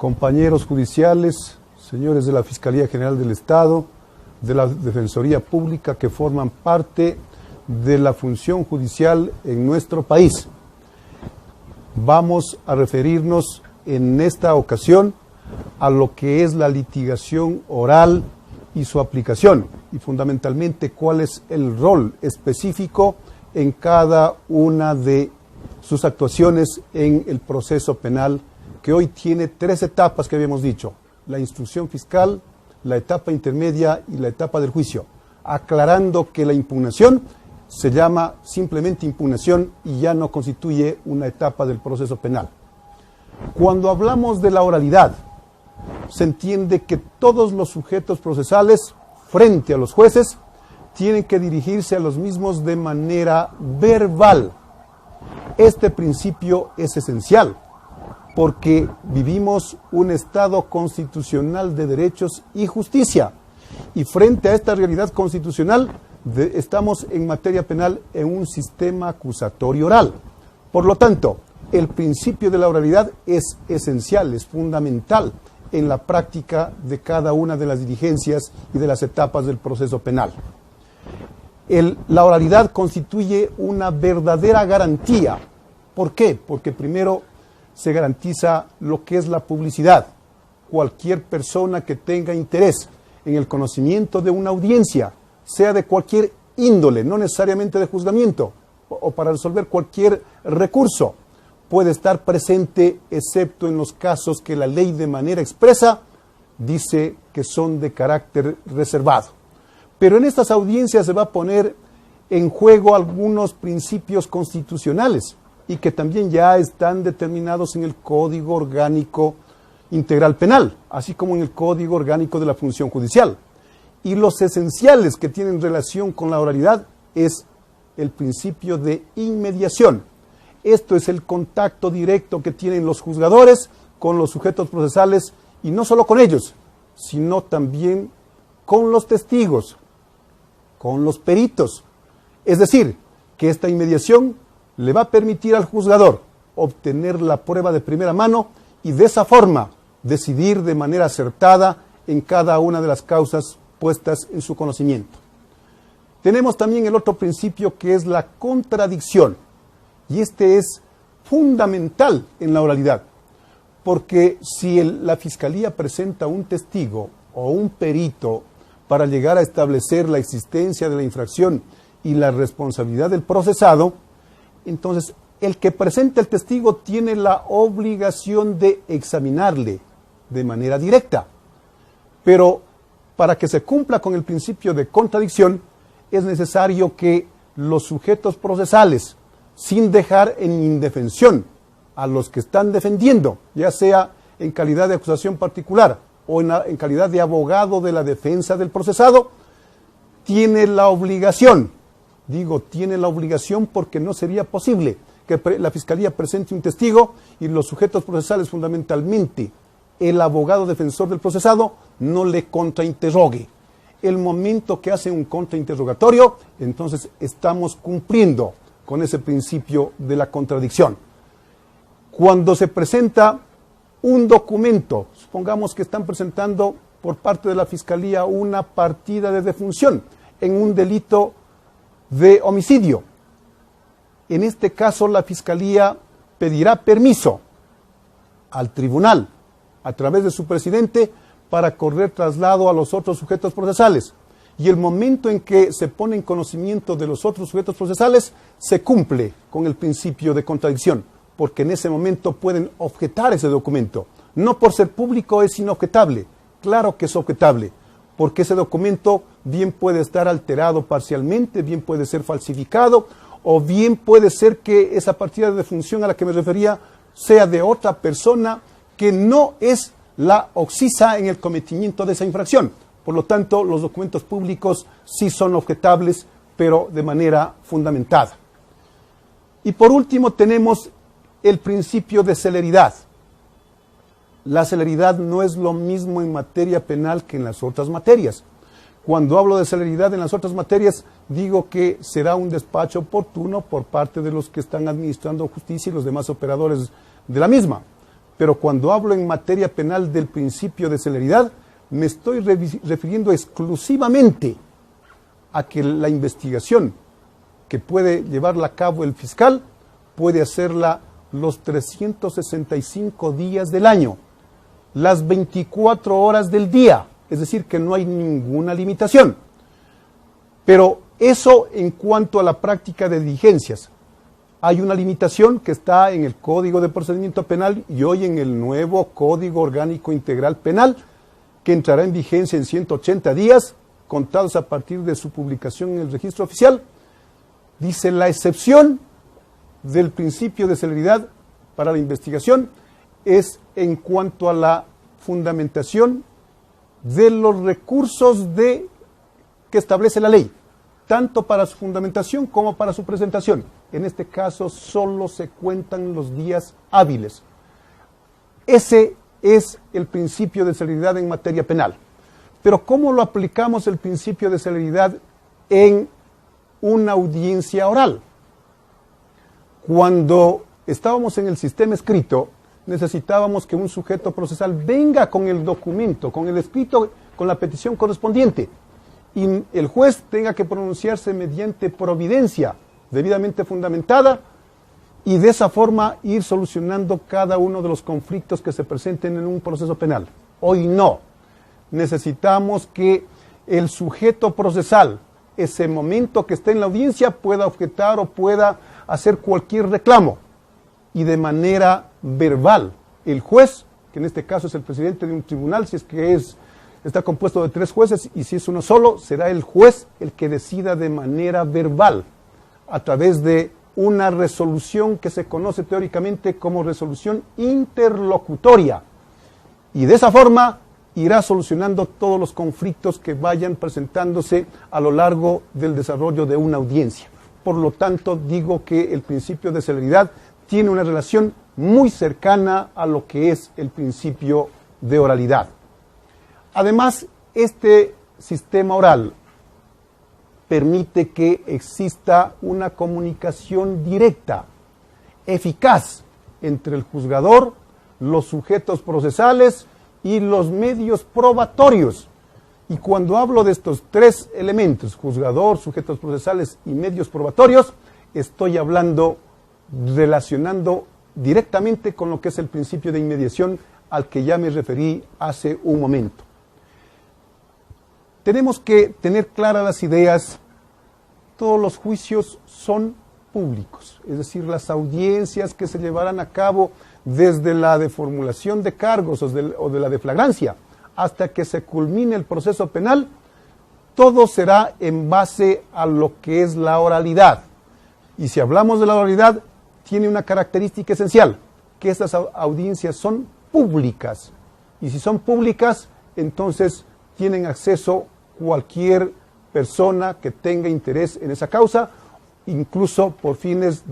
compañeros judiciales, señores de la Fiscalía General del Estado, de la Defensoría Pública que forman parte de la función judicial en nuestro país. Vamos a referirnos en esta ocasión a lo que es la litigación oral y su aplicación, y fundamentalmente cuál es el rol específico en cada una de sus actuaciones en el proceso penal, que hoy tiene 3 etapas que habíamos dicho: la instrucción fiscal, la etapa intermedia y la etapa del juicio, aclarando que la impugnación se llama simplemente impugnación y ya no constituye una etapa del proceso penal. Cuando hablamos de la oralidad, se entiende que todos los sujetos procesales frente a los jueces tienen que dirigirse a los mismos de manera verbal. Este principio es esencial porque vivimos un Estado constitucional de derechos y justicia, y frente a esta realidad constitucional estamos en materia penal en un sistema acusatorio oral. Por lo tanto, el principio de la oralidad es esencial, es fundamental en la práctica de cada una de las diligencias y de las etapas del proceso penal. La oralidad constituye una verdadera garantía. ¿Por qué? Porque primero se garantiza lo que es la publicidad. Cualquier persona que tenga interés en el conocimiento de una audiencia, sea de cualquier índole, no necesariamente de juzgamiento, o para resolver cualquier recurso, puede estar presente, excepto en los casos que la ley de manera expresa dice que son de carácter reservado. Pero en estas audiencias se va a poner en juego algunos principios constitucionales y que también ya están determinados en el Código Orgánico Integral Penal, así como en el Código Orgánico de la Función Judicial. Y los esenciales que tienen relación con la oralidad es el principio de inmediación. Esto es el contacto directo que tienen los juzgadores con los sujetos procesales, y no solo con ellos, sino también con los testigos, con los peritos. Es decir, que esta inmediación le va a permitir al juzgador obtener la prueba de primera mano y de esa forma decidir de manera acertada en cada una de las causas puestas en su conocimiento. Tenemos también el otro principio, que es la contradicción, y este es fundamental en la oralidad, porque si la Fiscalía presenta un testigo o un perito para llegar a establecer la existencia de la infracción y la responsabilidad del procesado, entonces el que presenta el testigo tiene la obligación de examinarle de manera directa. Pero para que se cumpla con el principio de contradicción, es necesario que los sujetos procesales, sin dejar en indefensión a los que están defendiendo, ya sea en calidad de acusación particular o en calidad de abogado de la defensa del procesado, tiene la obligación, tiene la obligación porque no sería posible que la Fiscalía presente un testigo y los sujetos procesales, fundamentalmente el abogado defensor del procesado, no le contrainterrogue. El momento que hace un contrainterrogatorio, entonces estamos cumpliendo con ese principio de la contradicción. Cuando se presenta un documento, supongamos que están presentando por parte de la Fiscalía una partida de defunción en un delito de homicidio. En este caso, la Fiscalía pedirá permiso al tribunal, a través de su presidente, para correr traslado a los otros sujetos procesales. Y el momento en que se pone en conocimiento de los otros sujetos procesales, se cumple con el principio de contradicción, porque en ese momento pueden objetar ese documento. No por ser público es inobjetable, claro que es objetable, porque ese documento bien puede estar alterado parcialmente, bien puede ser falsificado, o bien puede ser que esa partida de defunción a la que me refería sea de otra persona que no es la occisa en el cometimiento de esa infracción. Por lo tanto, los documentos públicos sí son objetables, pero de manera fundamentada. Y por último tenemos el principio de celeridad. La celeridad no es lo mismo en materia penal que en las otras materias. Cuando hablo de celeridad en las otras materias, digo que será un despacho oportuno por parte de los que están administrando justicia y los demás operadores de la misma. Pero cuando hablo en materia penal del principio de celeridad, me estoy refiriendo exclusivamente a que la investigación que puede llevarla a cabo el fiscal puede hacerla los 365 días del año, las 24 horas del día, es decir, que no hay ninguna limitación. Pero eso en cuanto a la práctica de diligencias. Hay una limitación que está en el Código de Procedimiento Penal y hoy en el nuevo Código Orgánico Integral Penal, que entrará en vigencia en 180 días, contados a partir de su publicación en el registro oficial. Dice: la excepción del principio de celeridad para la investigación es en cuanto a la fundamentación de los recursos que establece la ley, tanto para su fundamentación como para su presentación. En este caso solo se cuentan los días hábiles. Ese es el principio de celeridad en materia penal. Pero ¿cómo lo aplicamos el principio de celeridad en una audiencia oral? Cuando estábamos en el sistema escrito, necesitábamos que un sujeto procesal venga con el documento, con el escrito, con la petición correspondiente, y el juez tenga que pronunciarse mediante providencia debidamente fundamentada, y de esa forma ir solucionando cada uno de los conflictos que se presenten en un proceso penal. Hoy no. Necesitamos que el sujeto procesal, ese momento que esté en la audiencia, pueda objetar o pueda hacer cualquier reclamo, y de manera verbal. El juez, que en este caso es el presidente de un tribunal, si es que está compuesto de 3 jueces, y si es uno solo, será el juez el que decida de manera verbal, a través de una resolución que se conoce teóricamente como resolución interlocutoria. Y de esa forma irá solucionando todos los conflictos que vayan presentándose a lo largo del desarrollo de una audiencia. Por lo tanto, digo que el principio de celeridad tiene una relación muy cercana a lo que es el principio de oralidad. Además, este sistema oral permite que exista una comunicación directa, eficaz, entre el juzgador, los sujetos procesales y los medios probatorios. Y cuando hablo de estos 3 elementos, juzgador, sujetos procesales y medios probatorios, estoy hablando, relacionando directamente con lo que es el principio de inmediación al que ya me referí hace un momento. Tenemos que tener claras las ideas. Todos los juicios son públicos, es decir, las audiencias que se llevarán a cabo desde la de formulación de cargos o de la de flagrancia hasta que se culmine el proceso penal, todo será en base a lo que es la oralidad. Y si hablamos de la oralidad, tiene una característica esencial, que estas audiencias son públicas. Y si son públicas, entonces tienen acceso cualquier persona que tenga interés en esa causa, incluso por fines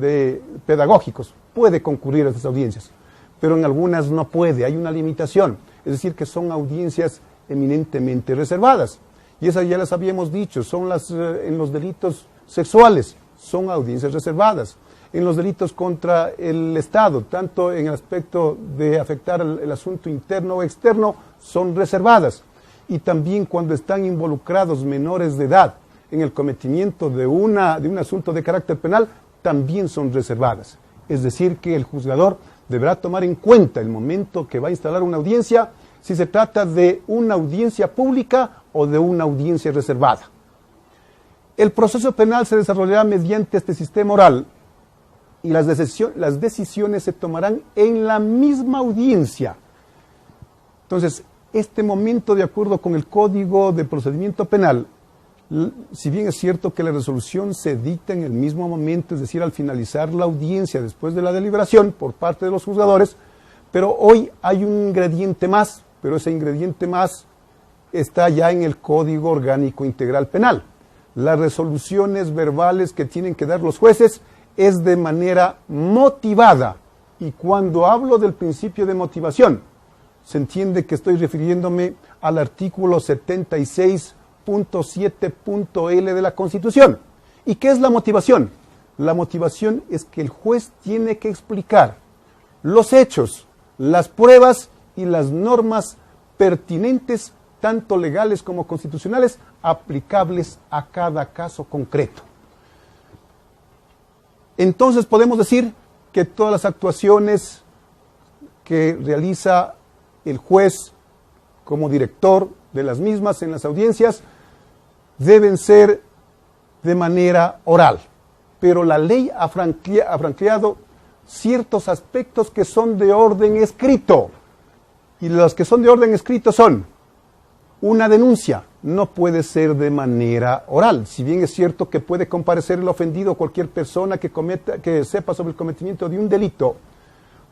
pedagógicos, puede concurrir a estas audiencias, pero en algunas no puede, hay una limitación, es decir, que son audiencias eminentemente reservadas, y esas ya las habíamos dicho, son en los delitos sexuales, son audiencias reservadas, en los delitos contra el Estado, tanto en el aspecto de afectar el asunto interno o externo, son reservadas. Y también cuando están involucrados menores de edad en el cometimiento de un asunto de carácter penal, también son reservadas. Es decir, que el juzgador deberá tomar en cuenta el momento que va a instalar una audiencia, si se trata de una audiencia pública o de una audiencia reservada. El proceso penal se desarrollará mediante este sistema oral y las decisiones se tomarán en la misma audiencia. Entonces, este momento, de acuerdo con el Código de Procedimiento Penal, si bien es cierto que la resolución se dicta en el mismo momento, es decir, al finalizar la audiencia después de la deliberación por parte de los juzgadores, pero hoy hay un ingrediente más, pero ese ingrediente más está ya en el Código Orgánico Integral Penal. Las resoluciones verbales que tienen que dar los jueces es de manera motivada, y cuando hablo del principio de motivación, se entiende que estoy refiriéndome al artículo 76.7.L de la Constitución. ¿Y qué es la motivación? La motivación es que el juez tiene que explicar los hechos, las pruebas y las normas pertinentes, tanto legales como constitucionales, aplicables a cada caso concreto. Entonces podemos decir que todas las actuaciones que realiza el juez como director de las mismas en las audiencias deben ser de manera oral, pero la ley ha franqueado ciertos aspectos que son de orden escrito, y los que son de orden escrito son: una denuncia no puede ser de manera oral, si bien es cierto que puede comparecer el ofendido o cualquier persona que sepa sobre el cometimiento de un delito,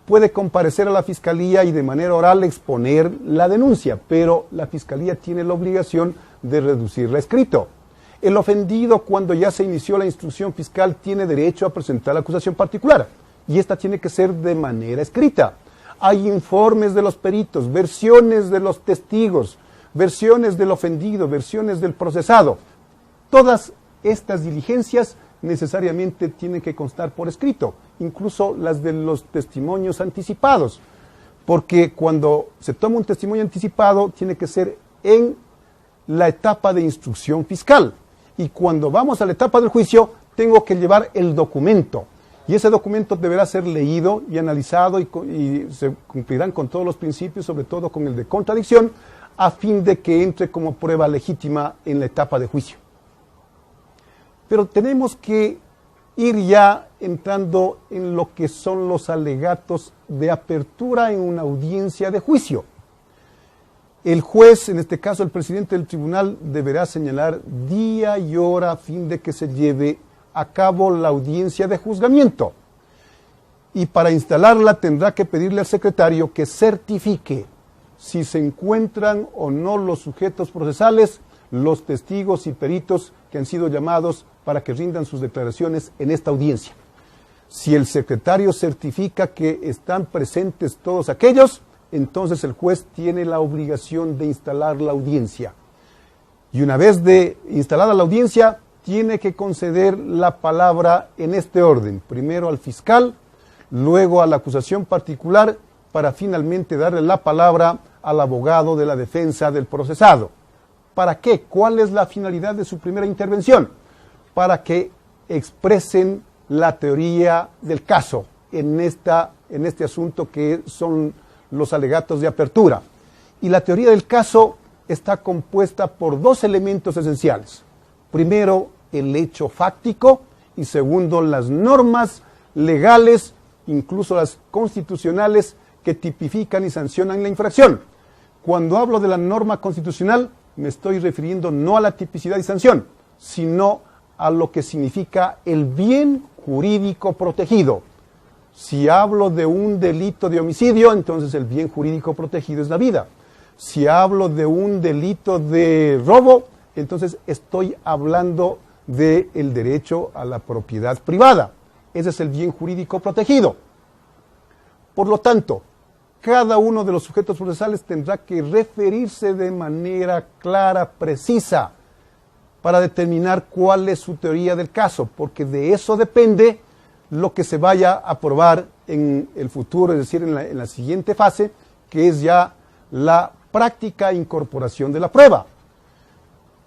puede comparecer a la fiscalía y de manera oral exponer la denuncia, pero la fiscalía tiene la obligación de reducirla a escrito. El ofendido, cuando ya se inició la instrucción fiscal, tiene derecho a presentar la acusación particular, y esta tiene que ser de manera escrita. Hay informes de los peritos, versiones de los testigos, versiones del ofendido, versiones del procesado. Todas estas diligencias necesariamente tienen que constar por escrito, incluso las de los testimonios anticipados, porque cuando se toma un testimonio anticipado tiene que ser en la etapa de instrucción fiscal, y cuando vamos a la etapa del juicio tengo que llevar el documento, y ese documento deberá ser leído y analizado, y se cumplirán con todos los principios, sobre todo con el de contradicción, a fin de que entre como prueba legítima en la etapa de juicio. Pero tenemos que ir ya entrando en lo que son los alegatos de apertura en una audiencia de juicio. El juez, en este caso el presidente del tribunal, deberá señalar día y hora a fin de que se lleve a cabo la audiencia de juzgamiento. Y para instalarla tendrá que pedirle al secretario que certifique si se encuentran o no los sujetos procesales, los testigos y peritos que han sido llamados para que rindan sus declaraciones en esta audiencia. Si el secretario certifica que están presentes todos aquellos, entonces el juez tiene la obligación de instalar la audiencia. Y una vez instalada la audiencia, tiene que conceder la palabra en este orden: primero al fiscal, luego a la acusación particular, para finalmente darle la palabra al abogado de la defensa del procesado. ¿Para qué? ¿Cuál es la finalidad de su primera intervención? Para que expresen la teoría del caso en este asunto que son los alegatos de apertura. Y la teoría del caso está compuesta por dos elementos esenciales. Primero, el hecho fáctico, y segundo, las normas legales, incluso las constitucionales, que tipifican y sancionan la infracción. Cuando hablo de la norma constitucional, me estoy refiriendo no a la tipicidad y sanción, sino a lo que significa el bien jurídico protegido. Si hablo de un delito de homicidio, entonces el bien jurídico protegido es la vida. Si hablo de un delito de robo, entonces estoy hablando del derecho a la propiedad privada. Ese es el bien jurídico protegido. Por lo tanto, cada uno de los sujetos procesales tendrá que referirse de manera clara, precisa, para determinar cuál es su teoría del caso, porque de eso depende lo que se vaya a probar en el futuro, es decir, en la siguiente fase, que es ya la práctica incorporación de la prueba.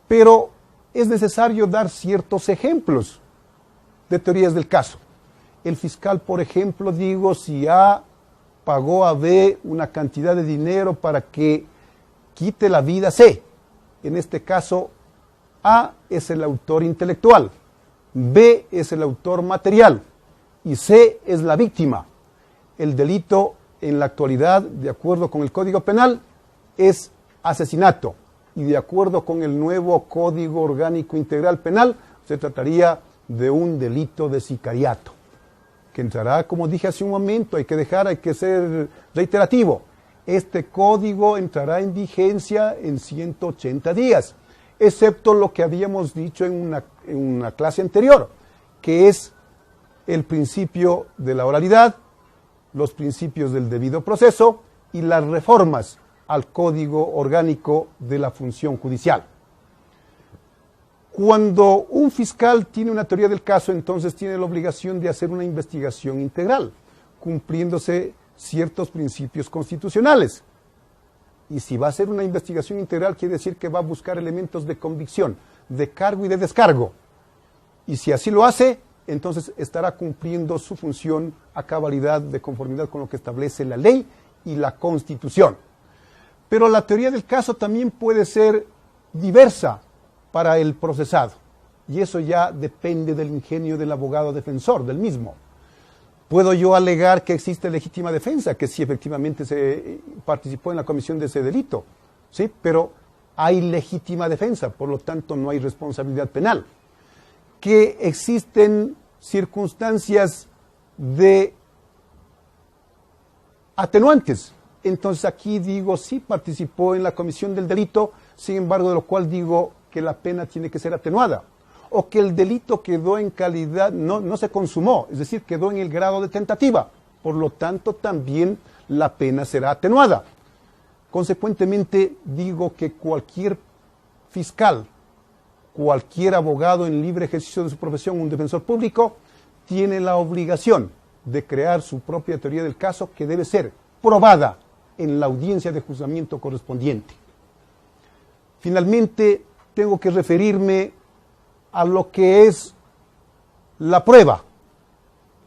Pero es necesario dar ciertos ejemplos de teorías del caso. El fiscal, por ejemplo, si A pagó a B una cantidad de dinero para que quite la vida a C. En este caso, A es el autor intelectual, B es el autor material y C es la víctima. El delito en la actualidad, de acuerdo con el Código Penal, es asesinato, y de acuerdo con el nuevo Código Orgánico Integral Penal, se trataría de un delito de sicariato, que entrará, como dije hace un momento, hay que ser reiterativo. Este código entrará en vigencia en 180 días, excepto lo que habíamos dicho en una clase anterior, que es el principio de la oralidad, los principios del debido proceso y las reformas al Código Orgánico de la Función Judicial. Cuando un fiscal tiene una teoría del caso, entonces tiene la obligación de hacer una investigación integral, cumpliéndose ciertos principios constitucionales. Y si va a hacer una investigación integral, quiere decir que va a buscar elementos de convicción, de cargo y de descargo. Y si así lo hace, entonces estará cumpliendo su función a cabalidad, de conformidad con lo que establece la ley y la Constitución. Pero la teoría del caso también puede ser diversa para el procesado. Y eso ya depende del ingenio del abogado defensor, del mismo. Puedo yo alegar que existe legítima defensa, que sí efectivamente se participó en la comisión de ese delito, ¿sí? Pero hay legítima defensa, por lo tanto no hay responsabilidad penal. Que existen circunstancias de atenuantes. Entonces aquí digo, sí participó en la comisión del delito, sin embargo de lo cual digo que la pena tiene que ser atenuada. O que el delito quedó en calidad, no se consumó, es decir, quedó en el grado de tentativa. Por lo tanto, también la pena será atenuada. Consecuentemente, digo que cualquier fiscal, cualquier abogado en libre ejercicio de su profesión, un defensor público, tiene la obligación de crear su propia teoría del caso que debe ser probada en la audiencia de juzgamiento correspondiente. Finalmente, tengo que referirme a lo que es la prueba,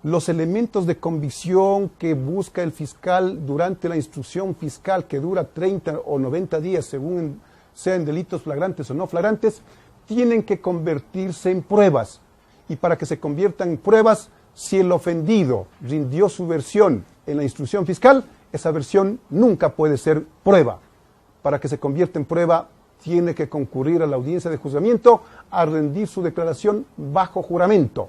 los elementos de convicción que busca el fiscal durante la instrucción fiscal, que dura 30 o 90 días, según sean delitos flagrantes o no flagrantes, tienen que convertirse en pruebas. Y para que se conviertan en pruebas, si el ofendido rindió su versión en la instrucción fiscal, esa versión nunca puede ser prueba. Para que se convierta en prueba, tiene que concurrir a la audiencia de juzgamiento a rendir su declaración bajo juramento.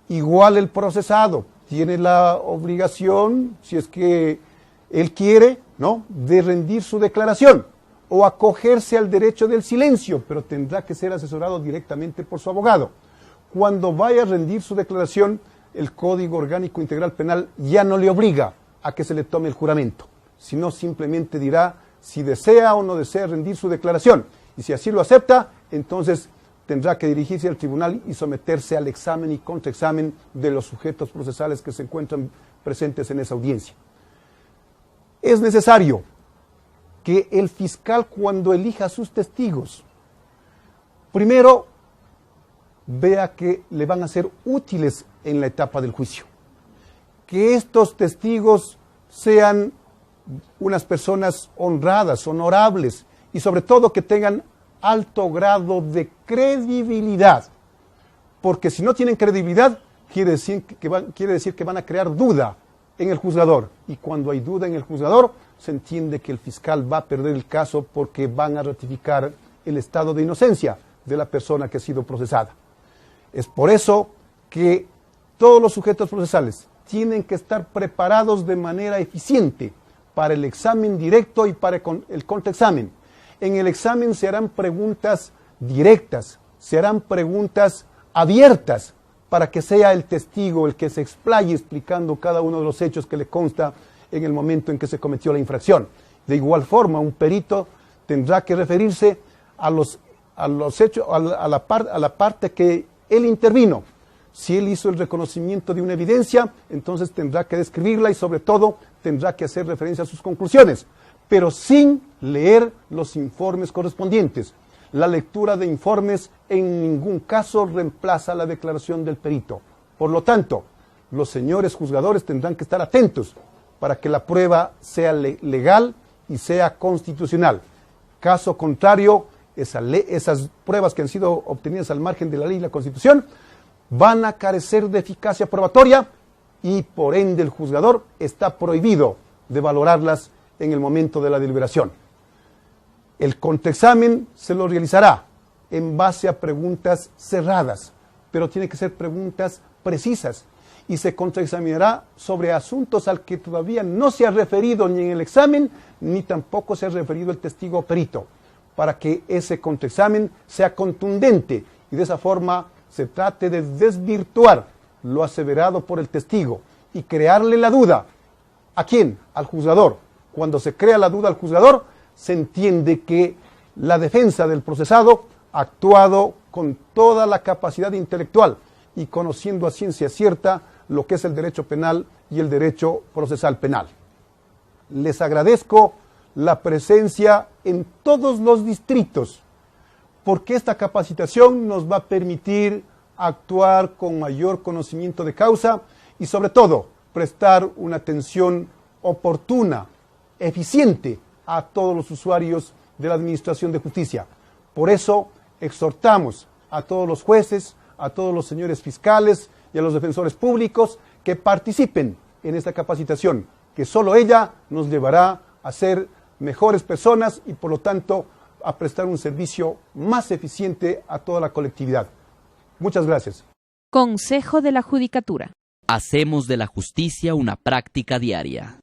Igual el procesado tiene la obligación, si es que él quiere, ¿no?, de rendir su declaración o acogerse al derecho del silencio, pero tendrá que ser asesorado directamente por su abogado. Cuando vaya a rendir su declaración, el Código Orgánico Integral Penal ya no le obliga a que se le tome el juramento, sino simplemente dirá si desea o no desea rendir su declaración. Y si así lo acepta, entonces tendrá que dirigirse al tribunal y someterse al examen y contraexamen de los sujetos procesales que se encuentran presentes en esa audiencia. Es necesario que el fiscal, cuando elija a sus testigos, primero vea que le van a ser útiles en la etapa del juicio. Que estos testigos sean unas personas honradas, honorables y sobre todo que tengan alto grado de credibilidad. Porque si no tienen credibilidad, quiere decir que van a crear duda en el juzgador. Y cuando hay duda en el juzgador, se entiende que el fiscal va a perder el caso porque van a ratificar el estado de inocencia de la persona que ha sido procesada. Es por eso que todos los sujetos procesales tienen que estar preparados de manera eficiente para el examen directo y para el contraexamen. En el examen se harán preguntas directas, se harán preguntas abiertas para que sea el testigo el que se explaye explicando cada uno de los hechos que le consta en el momento en que se cometió la infracción. De igual forma, un perito tendrá que referirse a los hechos, a la parte que él intervino. Si él hizo el reconocimiento de una evidencia, entonces tendrá que describirla y sobre todo tendrá que hacer referencia a sus conclusiones, pero sin leer los informes correspondientes. La lectura de informes en ningún caso reemplaza la declaración del perito. Por lo tanto, los señores juzgadores tendrán que estar atentos para que la prueba sea legal y sea constitucional. Caso contrario, esas pruebas que han sido obtenidas al margen de la ley y la Constitución van a carecer de eficacia probatoria y por ende el juzgador está prohibido de valorarlas en el momento de la deliberación. El contraexamen se lo realizará en base a preguntas cerradas, pero tiene que ser preguntas precisas y se contraexaminará sobre asuntos al que todavía no se ha referido ni en el examen ni tampoco se ha referido el testigo o perito, para que ese contraexamen sea contundente y de esa forma se trate de desvirtuar lo aseverado por el testigo y crearle la duda. ¿A quién? Al juzgador. Cuando se crea la duda al juzgador, se entiende que la defensa del procesado ha actuado con toda la capacidad intelectual y conociendo a ciencia cierta lo que es el derecho penal y el derecho procesal penal. Les agradezco la presencia en todos los distritos, porque esta capacitación nos va a permitir actuar con mayor conocimiento de causa y sobre todo prestar una atención oportuna, eficiente a todos los usuarios de la Administración de Justicia. Por eso exhortamos a todos los jueces, a todos los señores fiscales y a los defensores públicos que participen en esta capacitación, que solo ella nos llevará a ser mejores personas y por lo tanto a prestar un servicio más eficiente a toda la colectividad. Muchas gracias. Consejo de la Judicatura. Hacemos de la justicia una práctica diaria.